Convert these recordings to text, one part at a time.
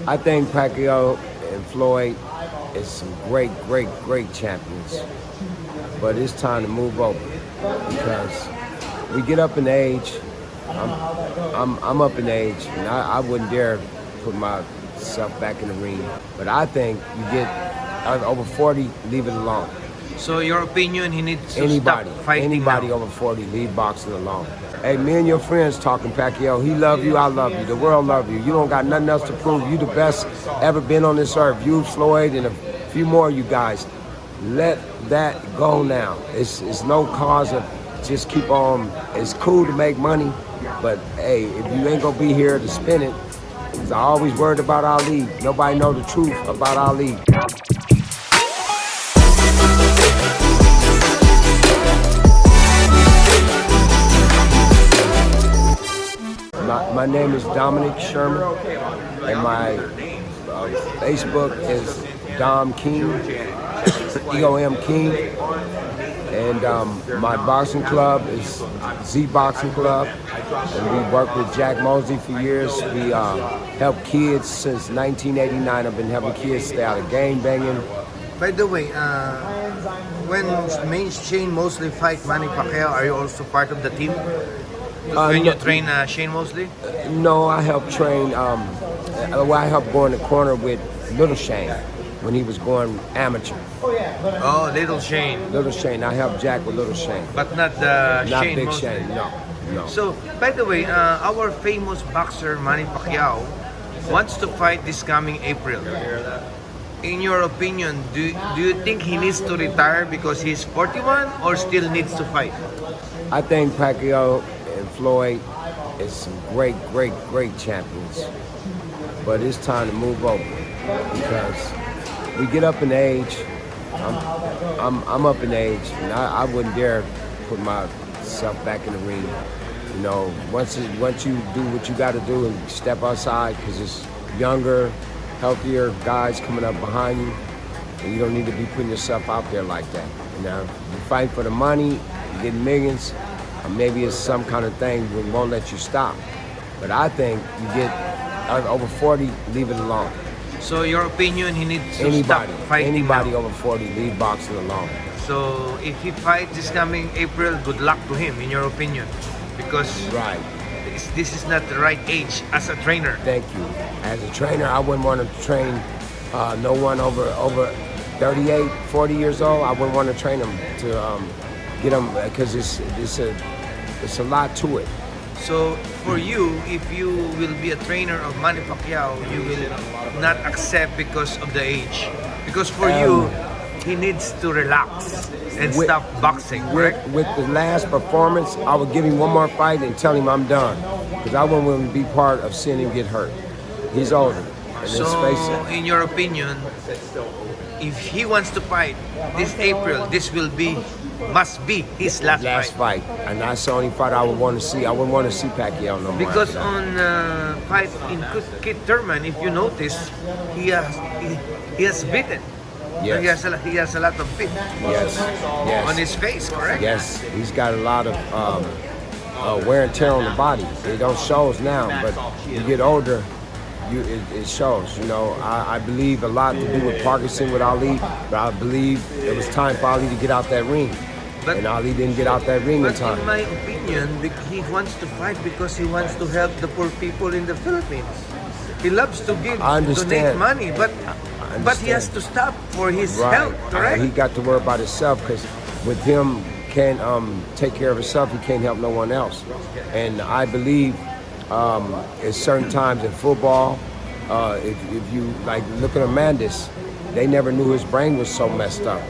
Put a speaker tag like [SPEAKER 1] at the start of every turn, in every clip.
[SPEAKER 1] I think Pacquiao and Floyd is some great champions. But it's time to move over because we get up in age. I'm up in age, and I wouldn't dare put myself back in the ring. But I think you get over 40, leave it alone.
[SPEAKER 2] So your opinion, he needs to
[SPEAKER 1] Anybody,
[SPEAKER 2] stop fighting
[SPEAKER 1] anybody
[SPEAKER 2] now.
[SPEAKER 1] over 40, leave boxing alone. Hey, me and your friends talking, Pacquiao. He love you, I love you. The world love you. You don't got nothing else to prove. You the best ever been on this earth. You, Floyd, and a few more of you guys. Let that go now. It's no cause of just keep on. It's cool to make money, but hey, if you ain't gonna be here to spend it, because I always worried about Ali. Nobody know the truth about Ali. My name is Dominic Sherman, and my Facebook is Dom King, EOM King, and my boxing club is Z Boxing Club, and we work with Jack Mosley for years. We help kids since 1989. I've been helping kids stay out of gang banging.
[SPEAKER 2] By the way, when Shane Mosley fight Manny Pacquiao, are you also part of the team? When you train Shane Mosley?
[SPEAKER 1] No, I helped train. I helped go in the corner with Little Shane when he was going amateur.
[SPEAKER 2] Oh, Little Shane.
[SPEAKER 1] Little Shane. I helped Jack with Little Shane.
[SPEAKER 2] But not Shane
[SPEAKER 1] Big
[SPEAKER 2] Mosley.
[SPEAKER 1] Shane. No.
[SPEAKER 2] So, by the way, our famous boxer Manny Pacquiao wants to fight this coming April. In your opinion, do you think he needs to retire because he's 41 or still needs to fight?
[SPEAKER 1] I think Pacquiao and Floyd is some great champions. But it's time to move over because we get up in age. I'm up in age, and I wouldn't dare put myself back in the ring. You know, once you do what you got to do and step outside, because it's younger, healthier guys coming up behind you, and you don't need to be putting yourself out there like that. You know, you fight for the money, you get millions, or maybe it's some kind of thing that won't let you stop. But I think you get over 40, leave it alone.
[SPEAKER 2] So your opinion, he needs to
[SPEAKER 1] Anybody,
[SPEAKER 2] stop fighting
[SPEAKER 1] anybody
[SPEAKER 2] now.
[SPEAKER 1] over 40, leave boxing alone.
[SPEAKER 2] So if he fights this coming April, good luck to him, in your opinion, because
[SPEAKER 1] Right.
[SPEAKER 2] this is not the right age as a trainer.
[SPEAKER 1] Thank you. As a trainer, I wouldn't want to train no one over 38, 40 years old. I wouldn't want to train them to get them because it's a lot to it.
[SPEAKER 2] So for you, if you will be a trainer of Manny Pacquiao, you will not accept because of the age. Because for you, he needs to relax and stop boxing, correct?
[SPEAKER 1] With the last performance, I would give him one more fight and tell him I'm done. Because I wouldn't want to be part of seeing him get hurt. He's older. And
[SPEAKER 2] So,
[SPEAKER 1] let's face it.
[SPEAKER 2] in your opinion, if he wants to fight this April, this must be his last
[SPEAKER 1] Fight. And that's the only fight I would want to see. I wouldn't want to see Pacquiao no more.
[SPEAKER 2] Because
[SPEAKER 1] after that.
[SPEAKER 2] on fight in Kid Thurman, if you notice, he has beaten.
[SPEAKER 1] Yes.
[SPEAKER 2] He has a lot of beat
[SPEAKER 1] Yes.
[SPEAKER 2] on his face, correct?
[SPEAKER 1] Yes, he's got a lot of wear and tear on the body. It don't shows now, but you get older, it shows. You know, I believe a lot to do with Parkinson with Ali, but I believe it was time for Ali to get out that ring. And Ali didn't get out that ring in
[SPEAKER 2] But
[SPEAKER 1] time.
[SPEAKER 2] in my opinion, he wants to fight because he wants to help the poor people in the Philippines. He loves to give,
[SPEAKER 1] I understand.
[SPEAKER 2] donate money, but he has to stop for his health, correct?
[SPEAKER 1] He got to worry about himself because with him can't take care of himself, he can't help no one else. And I believe at certain times in football, if you like look at Amandis, they never knew his brain was so messed up.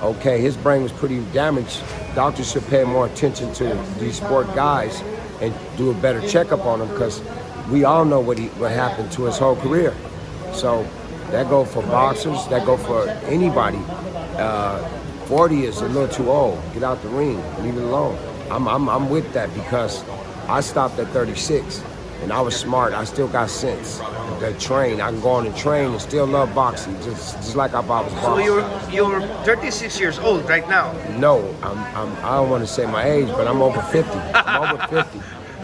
[SPEAKER 1] Okay, his brain was pretty damaged. Doctors should pay more attention to these sport guys and do a better checkup on him because we all know what happened to his whole career. So that go for boxers, that go for anybody. 40 is a little too old. Get out the ring, leave it alone. I'm with that because I stopped at 36 and I was smart. I still got sense. I train. I can go on and train and still love boxing, just like I was boxing.
[SPEAKER 2] So you're 36 years old right now.
[SPEAKER 1] No, I don't want to say my age, but I'm over 50. I'm over 50.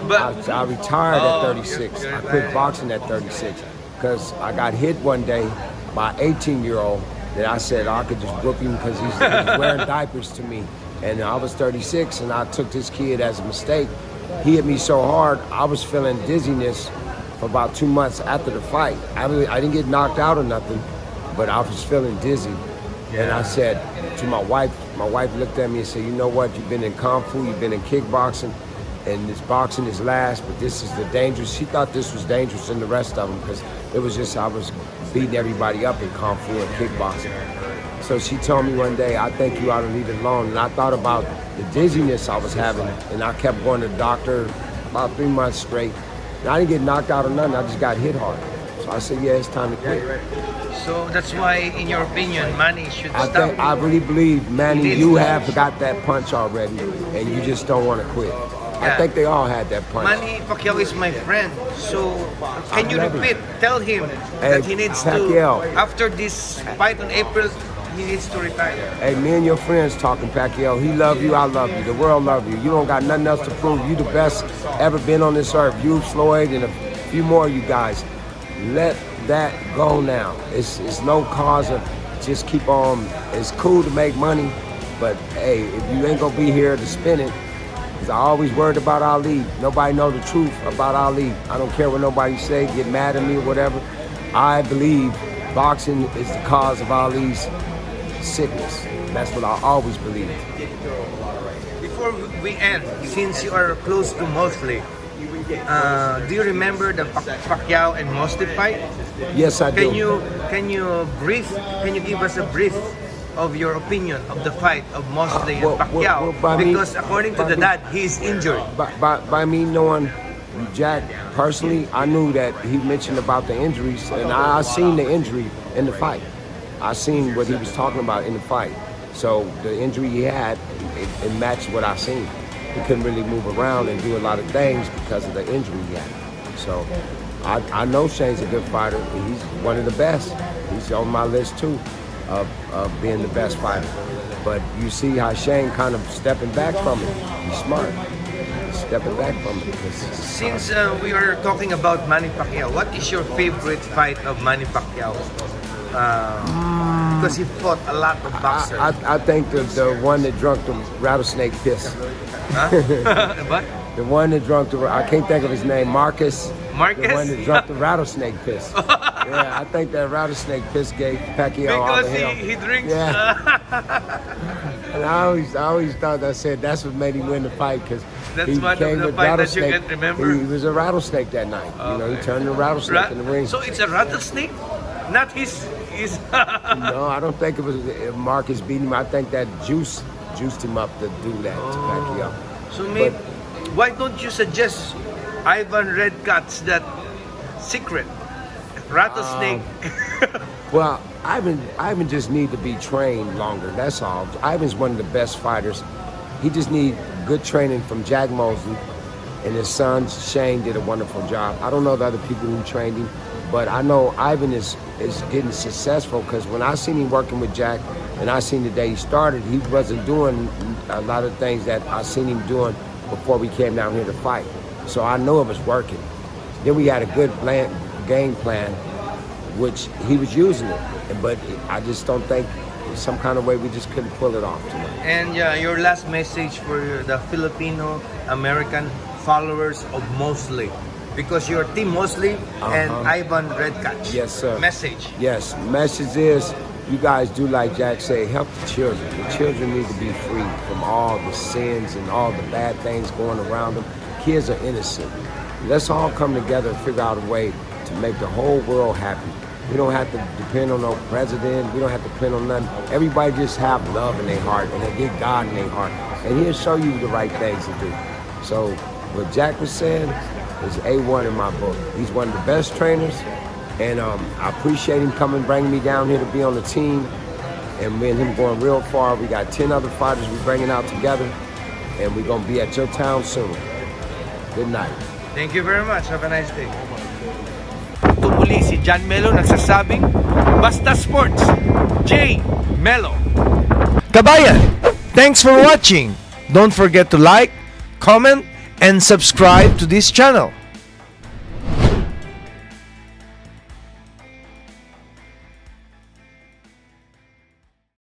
[SPEAKER 2] But
[SPEAKER 1] I retired at 36. I quit boxing at 36. because I got hit one day by an 18-year-old that I said I could just whoop him because he's wearing diapers to me. And I was 36, and I took this kid as a mistake. He hit me so hard, I was feeling dizziness for about 2 months after the fight. I didn't get knocked out or nothing, but I was feeling dizzy. And I said to my wife looked at me and said, you know what, you've been in Kung Fu, you've been in kickboxing, and this boxing is last, but this is the dangerous. She thought this was dangerous than the rest of them because it was just, I was beating everybody up in Kung Fu and kickboxing. So she told me one day, I think you ought to leave it alone. And I thought about the dizziness I was having, and I kept going to the doctor about 3 months straight. And I didn't get knocked out or nothing, I just got hit hard. So I said, yeah, it's time to quit.
[SPEAKER 2] So that's why, in your opinion, Manny should stop.
[SPEAKER 1] I really believe, Manny, you have got that punch already, and you just don't want to quit. I think they all had that punch.
[SPEAKER 2] Manny Pacquiao is my friend, so can you repeat? Tell him
[SPEAKER 1] Hey,
[SPEAKER 2] that he needs
[SPEAKER 1] Pacquiao.
[SPEAKER 2] to, after this fight in April, he needs to retire.
[SPEAKER 1] Hey, me and your friends talking, Pacquiao. He love you, I love you. The world love you. You don't got nothing else to prove. You the best ever been on this earth. You, Floyd, and a few more of you guys. Let that go now. It's no cause of just keep on. It's cool to make money, but hey, if you ain't gonna be here to spend it, because I always worried about Ali. Nobody know the truth about Ali. I don't care what nobody say, get mad at me or whatever. I believe boxing is the cause of Ali's sickness. That's what I always believed.
[SPEAKER 2] Before we end, since you are close to Mosley, do you remember the Pacquiao and Mosley fight?
[SPEAKER 1] Yes, I do.
[SPEAKER 2] Can you give us a brief of your opinion of the fight of Mosley and Pacquiao? Because according to the dad, he's injured.
[SPEAKER 1] By me knowing Jack personally, I knew that he mentioned about the injuries, and I seen the injury in the fight. I seen what he was talking about in the fight. So the injury he had, it matched what I seen. He couldn't really move around and do a lot of things because of the injury he had. So I know Shane's a good fighter. He's one of the best. He's on my list too of being the best fighter. But you see how Shane kind of stepping back from it. He's smart. He's stepping back from it.
[SPEAKER 2] Since we are talking about Manny Pacquiao, what is your favorite fight of Manny Pacquiao? Because he fought a lot of boxers.
[SPEAKER 1] I think the one that drunk the rattlesnake piss.
[SPEAKER 2] Huh? What?
[SPEAKER 1] The one that drunk the, I can't think of his name, Marcus.
[SPEAKER 2] Marcus?
[SPEAKER 1] The one that drunk the rattlesnake piss. Yeah, I think that rattlesnake piss gave Pacquiao all the hell.
[SPEAKER 2] Because he drinks.
[SPEAKER 1] Yeah. And I always thought, I said, that's what made him win the fight, because
[SPEAKER 2] That's
[SPEAKER 1] he
[SPEAKER 2] one of
[SPEAKER 1] came
[SPEAKER 2] the
[SPEAKER 1] with
[SPEAKER 2] fight that you
[SPEAKER 1] rattlesnake.
[SPEAKER 2] can remember.
[SPEAKER 1] He was a rattlesnake that night. You know, he turned the rattlesnake in the ring.
[SPEAKER 2] So it's a rattlesnake? Not his...
[SPEAKER 1] No, I don't think it was Marcus beating him. I think that juiced him up to do that to Pacquiao.
[SPEAKER 2] So maybe, why don't you suggest Ivan Redcat's that secret rattlesnake?
[SPEAKER 1] Well, Ivan just need to be trained longer. That's all. Ivan's one of the best fighters. He just need good training from Jack Mosley, and his son Shane did a wonderful job. I don't know the other people who trained him, but I know Ivan is getting successful, because when I seen him working with Jack, and I seen the day he started, he wasn't doing a lot of things that I seen him doing before we came down here to fight. So I know it was working. Then we had a good game plan, which he was using it, but I just don't think, some kind of way, we just couldn't pull it off tonight.
[SPEAKER 2] And your last message for the Filipino American followers of Mosley, because you're Team Mosley and Ivan Redcat.
[SPEAKER 1] Yes, sir.
[SPEAKER 2] Message.
[SPEAKER 1] Yes, message is, you guys do like Jack said, help the children. The children need to be free from all the sins and all the bad things going around them. Kids are innocent. Let's all come together and figure out a way to make the whole world happy. We don't have to depend on no president. We don't have to depend on nothing. Everybody just have love in their heart, and they get God in their heart. And he'll show you the right things to do. So what Jack was saying is A1 in my book. He's one of the best trainers. And I appreciate him coming, bringing me down here to be on the team. And me and him going real far. We got 10 other fighters we're bringing out together. And we're going to be at your town soon. Good night.
[SPEAKER 2] Thank you very much. Have a nice day. Ito muli si Jmelo nagsasabing, Basta Sports, Jmelo. Kabayan, thanks for watching. Don't forget to like, comment, and subscribe to this channel.